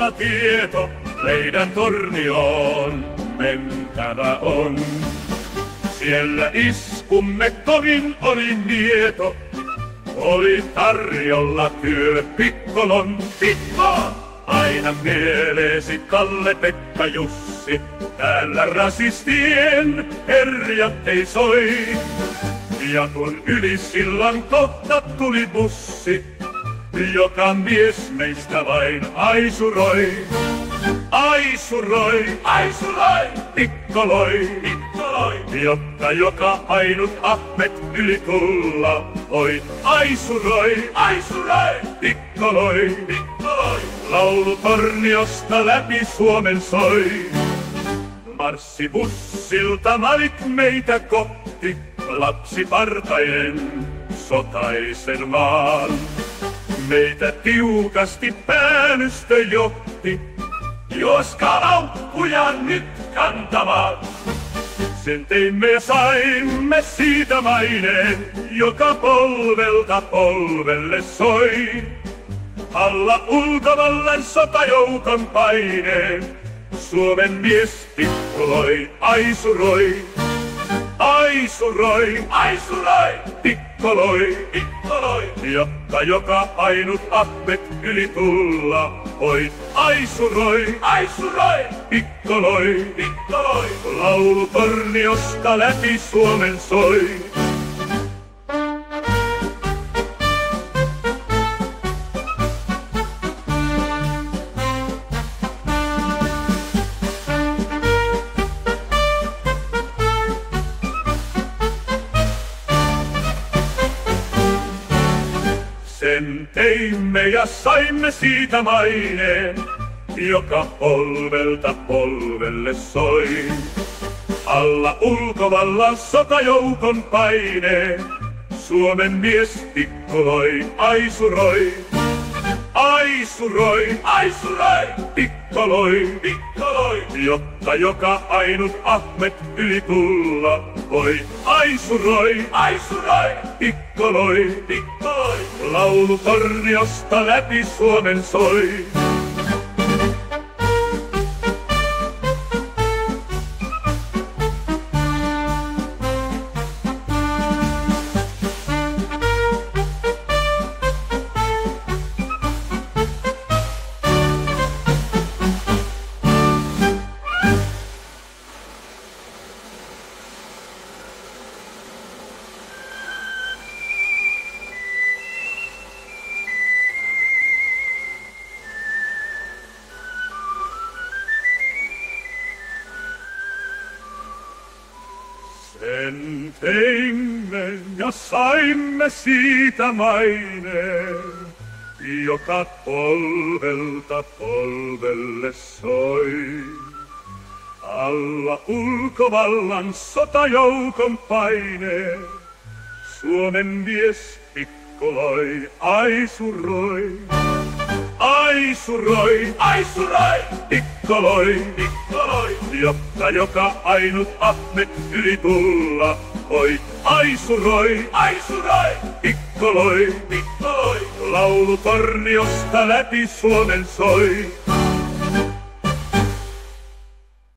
tarkka tieto, meidän tornioon mentävä on. Siellä iskumme kovin oli mieto, oli tarjolla työpikkolon. Pikko! Aina mieleesi Kalle, Pekka, Jussi, täällä rasistien herjat ei soi. Ja kun yli sillan kohta tuli bussi, joka mies meistä vain aisuroi. Aisuroi, aisuroi, pikkoloi, pikkoloi, jotta joka ainut Ahmet yli tulla voi. Aisuroi, aisuroi, pikkoloi, pikkoloi, laulu Torniosta läpi Suomen soi. Marssi bussilta malit meitä kohti, lapsipartajen sotaisen maan. Meitä tiukasti päälystö johti, juoskaa laukkuja nyt kantamaan. Sen teimme ja saimme siitä maineen, joka polvelta polvelle soi. Alla ulkovallan sotajoukon paineen, Suomen mies pikkuloi, aisuroi. Aisuroi, aisuroi, pikkoloi, pikkoloi, jotta joka ainut Ahmet yli tulla voi. Aisuroi, aisuroi, pikkoloi, pikkoloi, laulu Torniosta läpi Suomen soi. Sen teimme ja saimme siitä maineen, joka polvelta polvelle soi. Alla ulkovallan sotajoukon paineen, Suomen mies pikkoloi, aisuroi. Aisuroi, aisuroi, pikkoloi, pikkoloi, jotta joka ainut Ahmet yli tulla voi. Aisuroi, aisuroi, pikkoloi, pikkoloi, laulu Torniosta läpi Suomen soi. Sen teimme ja saimme siitä maineen, joka polvelta polvelle soi. Alla ulkovallan sotajoukon paineen, Suomen mies pikkoloi, aisuroi. Aisuroi, aisuroi, pikkoloi, pikkoloi, jotta joka ainut Ahmet yli tulla voi. Aisuroi, aisuroi, pikkoloi, pikkoloi, laulu Torniosta läpi Suomen soi.